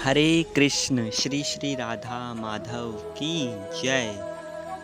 हरे कृष्ण श्री श्री राधा माधव की जय।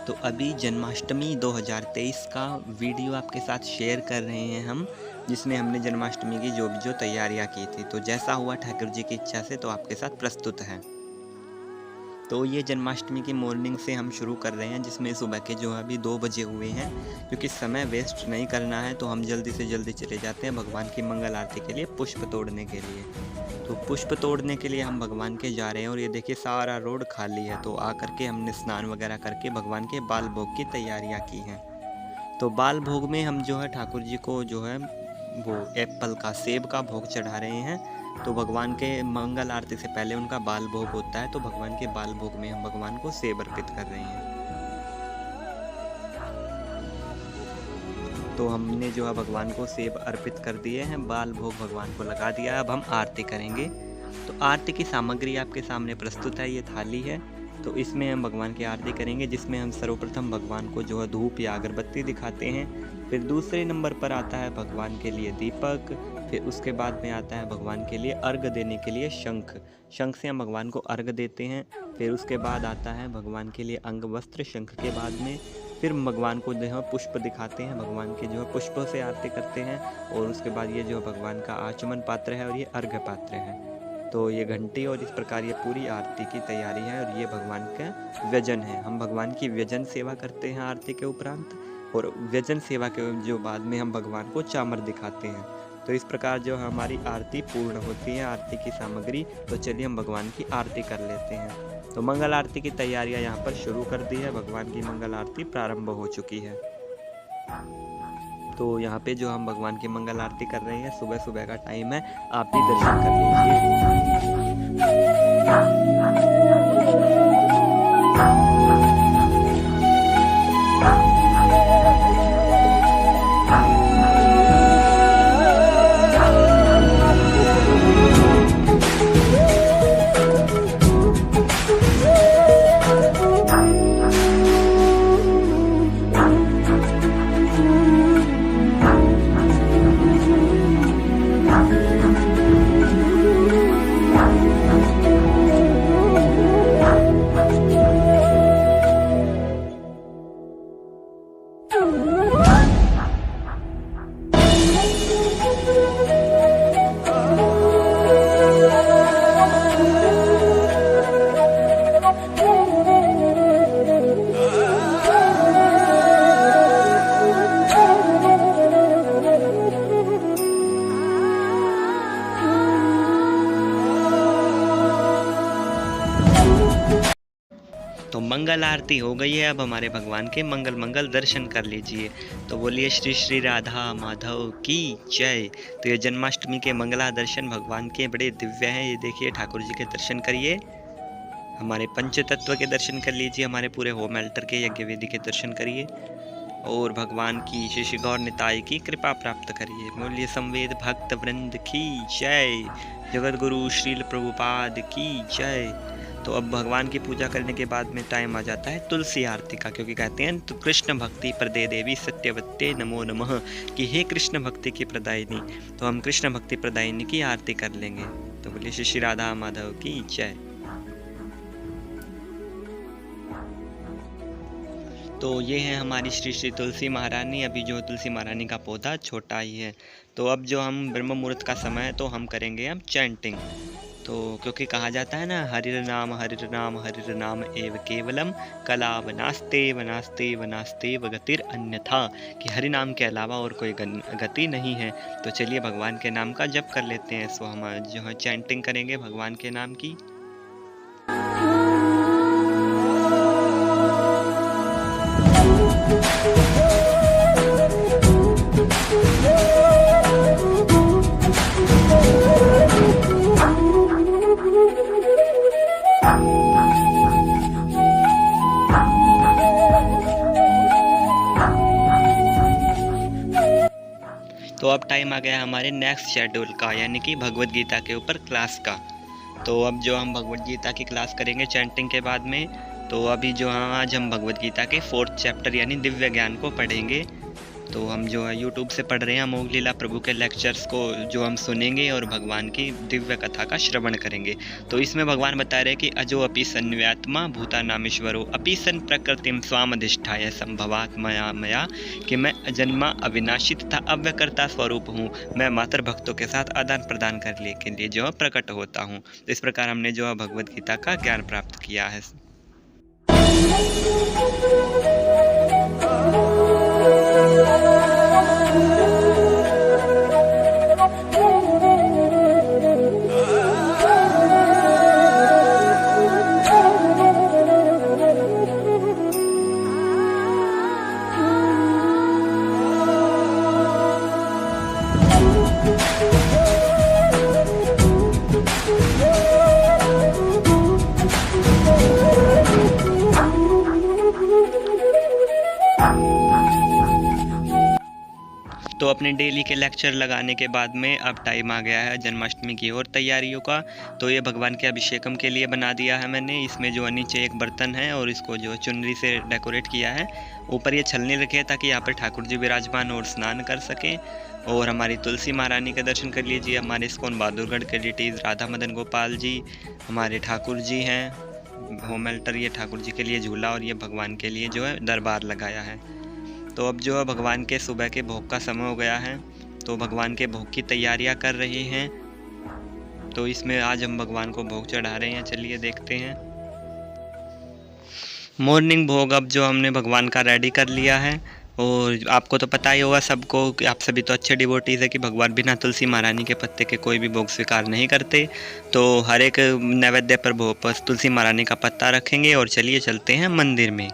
तो अभी जन्माष्टमी 2023 का वीडियो आपके साथ शेयर कर रहे हैं हम, जिसमें हमने जन्माष्टमी की जो तैयारियां की थी। तो जैसा हुआ ठाकुर जी की इच्छा से तो आपके साथ प्रस्तुत है। तो ये जन्माष्टमी की मॉर्निंग से हम शुरू कर रहे हैं, जिसमें सुबह के जो अभी 2 बजे हुए हैं। क्योंकि समय वेस्ट नहीं करना है तो हम जल्दी से जल्दी चले जाते हैं भगवान की मंगल आरती के लिए पुष्प तोड़ने के लिए। तो पुष्प तोड़ने के लिए हम भगवान के जा रहे हैं और ये देखिए सारा रोड खाली है। तो आकर के हमने स्नान वगैरह करके भगवान के बाल भोग की तैयारियां की हैं। तो बाल भोग में हम जो है ठाकुर जी को जो है वो एप्पल का सेब का भोग चढ़ा रहे हैं। तो भगवान के मंगल आरती से पहले उनका बाल भोग होता है, तो भगवान के बाल भोग में हम भगवान को सेब अर्पित कर रहे हैं। तो हमने जो है भगवान को सेब अर्पित कर दिए हैं, बाल भोग भगवान को लगा दिया। अब हम आरती करेंगे। तो आरती की सामग्री आपके सामने प्रस्तुत है, ये थाली है। तो इसमें हम भगवान की आरती करेंगे, जिसमें हम सर्वप्रथम भगवान को जो है धूप या अगरबत्ती दिखाते हैं। फिर दूसरे नंबर पर आता है भगवान के लिए दीपक। फिर उसके बाद में आता है भगवान के लिए अर्घ देने के लिए शंख। शंख से हम भगवान को अर्घ देते हैं। फिर उसके बाद आता है भगवान के लिए अंग वस्त्र शंख के बाद में। फिर भगवान को जो है पुष्प दिखाते हैं, भगवान के जो है पुष्पों से आरती करते हैं। और उसके बाद ये जो भगवान का आचमन पात्र है और ये अर्घ पात्र है। तो ये घंटी और इस प्रकार ये पूरी आरती की तैयारी है। और ये भगवान का व्यजन है। हम भगवान की व्यजन सेवा करते हैं आरती के उपरांत, और व्यजन सेवा के जो बाद में हम भगवान को चामर दिखाते हैं। तो इस प्रकार जो हमारी आरती पूर्ण होती है, आरती की सामग्री। तो चलिए हम भगवान की आरती कर लेते हैं। तो मंगल आरती की तैयारियां यहाँ पर शुरू कर दी है। भगवान की मंगल आरती प्रारंभ हो चुकी है। तो यहाँ पे जो हम भगवान की मंगल आरती कर रहे हैं, सुबह सुबह का टाइम है, आप भी दर्शन कर लीजिए। तो मंगल आरती हो गई है। अब हमारे भगवान के मंगल मंगल दर्शन कर लीजिए। तो बोलिए श्री श्री राधा माधव की जय। तो ये जन्माष्टमी के मंगला दर्शन भगवान के बड़े दिव्य हैं। ये देखिए ठाकुर जी के दर्शन करिए, हमारे पंच तत्व के दर्शन कर लीजिए, हमारे पूरे होम अल्टर के यज्ञ वेदी के दर्शन करिए, और भगवान की श्री श्री गौर निताई की कृपा प्राप्त करिए। बोलिए संवेद भक्त वृंद की जय, जगत गुरु श्रील प्रभुपाद की जय। तो अब भगवान की पूजा करने के बाद में टाइम आ जाता है तुलसी आरती का, क्योंकि कहते हैं तो कृष्ण भक्ति प्रदे देवी सत्यवत्ते नमो नमः, कि हे कृष्ण भक्ति की प्रदायिनी। तो हम कृष्ण भक्ति प्रदायिनी की आरती कर लेंगे। तो बोलिए श्री श्री राधा माधव की जय। तो ये है हमारी श्री श्री तुलसी महारानी। अभी जो तुलसी महारानी का पौधा छोटा ही है। तो अब जो हम ब्रह्म मुहूर्त का समय है, तो हम करेंगे हम चैंटिंग। तो क्योंकि कहा जाता है ना, हरिर नाम एव केवलम, कला वनास्ते वनास्ते वनास्ते वगतिर अन्यथा, कि हरि नाम के अलावा और कोई गति नहीं है। तो चलिए भगवान के नाम का जप कर लेते हैं। सो हम जो है चैंटिंग करेंगे भगवान के नाम की। तो अब टाइम आ गया हमारे नेक्स्ट शेड्यूल का, यानी कि भगवत गीता के ऊपर क्लास का। तो अब जो हम भगवत गीता की क्लास करेंगे चैंटिंग के बाद में। तो अभी जो आज हम भगवत गीता के 4th चैप्टर यानी दिव्य ज्ञान को पढ़ेंगे। तो हम जो है यूट्यूब से पढ़ रहे हैं अमोघ लीला प्रभु के लेक्चर्स को जो हम सुनेंगे और भगवान की दिव्य कथा का श्रवण करेंगे। तो इसमें भगवान बता रहे हैं कि अजो अपि सन्व्यात्मा भूतानामीश्वरो अपि सन प्रकृतिम स्वामधिष्ठाय संभवात मया मया, कि मैं अजन्मा अविनाशी तथा अव्यकर्ता स्वरूप हूँ, मैं मात्र भक्तों के साथ आदान प्रदान करने के लिए जो है प्रकट होता हूँ। तो इस प्रकार हमने जो है भगवद गीता का ज्ञान प्राप्त किया है। तो अपने डेली के लेक्चर लगाने के बाद में अब टाइम आ गया है जन्माष्टमी की और तैयारियों का। तो ये भगवान के अभिषेकम के लिए बना दिया है मैंने। इसमें जो नीचे एक बर्तन है और इसको जो चुनरी से डेकोरेट किया है। ऊपर ये छलनी रखे हैं ताकि यहाँ पर ठाकुर जी विराजमान और स्नान कर सकें। और हमारी तुलसी महारानी के दर्शन कर लीजिए। हमारे इस्कॉन बहादुरगढ़ के डिटीज़ राधा मदन गोपाल जी, हमारे ठाकुर जी हैं। होम अल्टर ये ठाकुर जी के लिए झूला और ये भगवान के लिए जो है दरबार लगाया है। तो अब जो है भगवान के सुबह के भोग का समय हो गया है, तो भगवान के भोग की तैयारियां कर रहे हैं। तो इसमें आज हम भगवान को भोग चढ़ा रहे हैं, चलिए देखते हैं। मॉर्निंग भोग अब जो हमने भगवान का रेडी कर लिया है। और आपको तो पता ही होगा सबको, आप सभी तो अच्छे डिवोटीज़ है कि भगवान बिना तुलसी महारानी के पत्ते के कोई भी भोग स्वीकार नहीं करते। तो हर एक नैवेद्य पर भोग पर तुलसी महारानी का पत्ता रखेंगे और चलिए चलते हैं मंदिर में।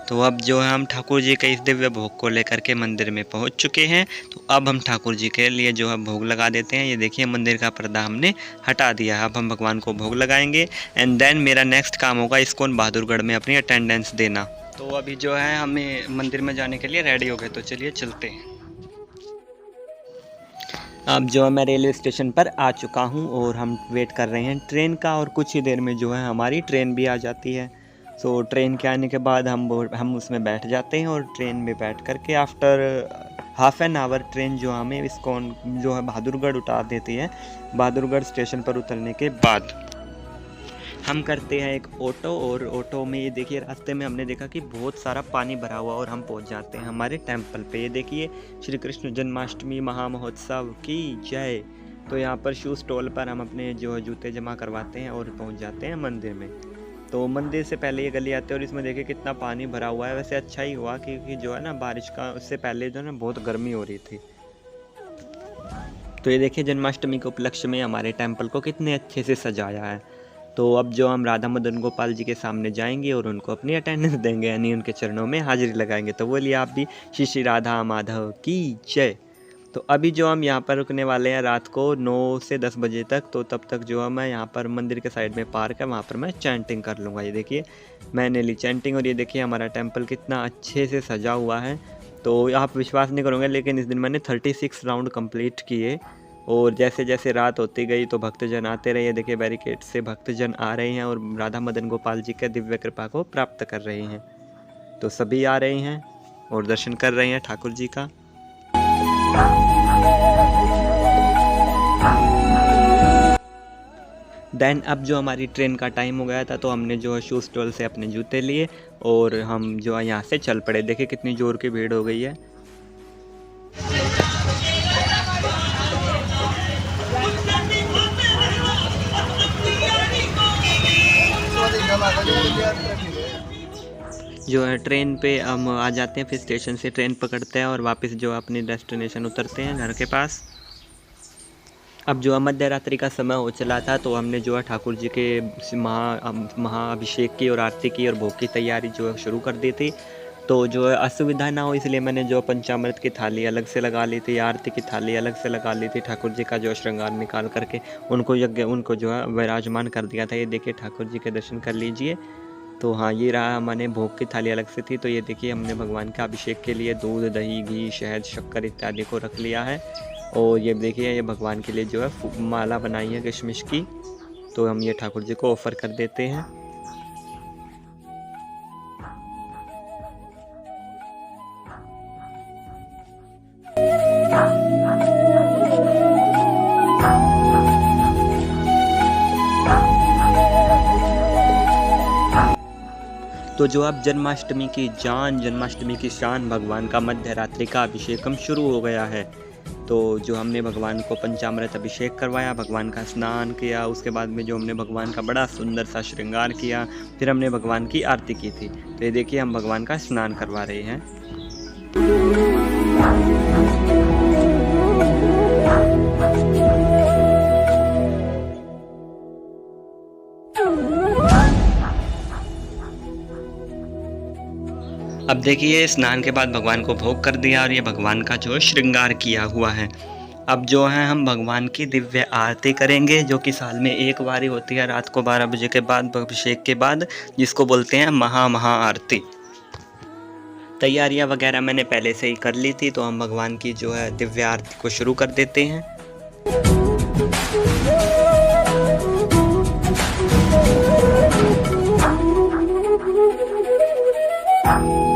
तो अब जो है हम ठाकुर जी के इस दिव्य भोग को लेकर के मंदिर में पहुंच चुके हैं। तो अब हम ठाकुर जी के लिए जो है भोग लगा देते हैं। ये देखिए मंदिर का पर्दा हमने हटा दिया है। अब हम भगवान को भोग लगाएंगे एंड देन मेरा नेक्स्ट काम होगा इस्कॉन बहादुरगढ़ में अपनी अटेंडेंस देना। तो अभी जो है हमें मंदिर में जाने के लिए रेडी हो गए, तो चलिए चलते हैं। अब जो है मैं रेलवे स्टेशन पर आ चुका हूँ और हम वेट कर रहे हैं ट्रेन का, और कुछ ही देर में जो है हमारी ट्रेन भी आ जाती है। सो ट्रेन के आने के बाद हम उसमें बैठ जाते हैं और ट्रेन में बैठ कर के after half an hour train जो हमें इस्कॉन जो है बहादुरगढ़ उतार देती है। बहादुरगढ़ स्टेशन पर उतरने के बाद हम करते हैं एक ऑटो, और ऑटो में ये देखिए रास्ते में हमने देखा कि बहुत सारा पानी भरा हुआ और हम पहुंच जाते हैं हमारे टेंपल पे। ये देखिए श्री कृष्ण जन्माष्टमी महामहोत्सव की जय। तो यहाँ पर शू स्टॉल पर हम अपने जो जूते जमा करवाते हैं और पहुँच जाते हैं मंदिर में। तो मंदिर से पहले ये गली आते हैं और इसमें देखिए कितना पानी भरा हुआ है। वैसे अच्छा ही हुआ क्योंकि जो है ना बारिश का उससे पहले जो है ना बहुत गर्मी हो रही थी। तो ये देखिए जन्माष्टमी के उपलक्ष्य में हमारे टेंपल को कितने अच्छे से सजाया है। तो अब जो हम राधा मदन गोपाल जी के सामने जाएंगे और उनको अपनी अटेंडेंस देंगे, यानी उनके चरणों में हाजिरी लगाएंगे। तो बोलिए आप भी श्री श्री राधा माधव की जय। तो अभी जो हम यहाँ पर रुकने वाले हैं रात को 9 से 10 बजे तक। तो तब तक जो है मैं यहाँ पर मंदिर के साइड में पार्क है, वहाँ पर मैं चैंटिंग कर लूँगा। ये देखिए मैंने ली चैंटिंग, और ये देखिए हमारा टेंपल कितना अच्छे से सजा हुआ है। तो आप विश्वास नहीं करोगे लेकिन इस दिन मैंने 36 राउंड कंप्लीट किए। और जैसे जैसे रात होती गई तो भक्तजन आते रहे। देखिए बैरिकेड से भक्तजन आ रहे हैं और राधा मदन गोपाल जी के दिव्य कृपा को प्राप्त कर रहे हैं। तो सभी आ रहे हैं और दर्शन कर रहे हैं ठाकुर जी का। देन अब जो हमारी ट्रेन का टाइम हो गया था, तो हमने जो है शू स्टॉल से अपने जूते लिए और हम जो है यहाँ से चल पड़े। देखिए कितनी जोर की भीड़ हो गई है। जो है ट्रेन पे हम आ जाते हैं, फिर स्टेशन से ट्रेन पकड़ते हैं और वापस जो अपनी डेस्टिनेशन उतरते हैं घर के पास। अब जो मध्य रात्रि का समय हो चला था, तो हमने जो है ठाकुर जी के महाअभिषेक की और आरती की और भोग की तैयारी जो है शुरू कर दी थी। तो जो है असुविधा ना हो इसलिए मैंने जो पंचामृत की थाली अलग से लगा ली थी, आरती की थाली अलग से लगा ली थी। ठाकुर जी का जो श्रृंगार निकाल करके उनको जो है विराजमान कर दिया था। ये देखिए ठाकुर जी के दर्शन कर लीजिए। तो हाँ, ये रहा हमारे भोग की थाली अलग से थी। तो ये देखिए हमने भगवान के अभिषेक के लिए दूध, दही, घी, शहद, शक्कर इत्यादि को रख लिया है। और ये देखिए ये भगवान के लिए जो है माला बनाई है किशमिश की। तो हम ये ठाकुर जी को ऑफ़र कर देते हैं। तो जो अब जन्माष्टमी की जान, जन्माष्टमी की शान, भगवान का मध्य रात्रि का अभिषेकम शुरू हो गया है। तो जो हमने भगवान को पंचामृत अभिषेक करवाया, भगवान का स्नान किया, उसके बाद में जो हमने भगवान का बड़ा सुंदर सा श्रृंगार किया, फिर हमने भगवान की आरती की थी। तो ये देखिए हम भगवान का स्नान करवा रहे हैं। अब देखिए स्नान के बाद भगवान को भोग कर दिया और ये भगवान का जो श्रृंगार किया हुआ है। अब जो है हम भगवान की दिव्य आरती करेंगे, जो कि साल में एक बार ही होती है, रात को 12 बजे के बाद, अभिषेक के बाद, जिसको बोलते हैं महा आरती। तैयारियां वगैरह मैंने पहले से ही कर ली थी, तो हम भगवान की जो है दिव्य आरती को शुरू कर देते हैं। Thank you.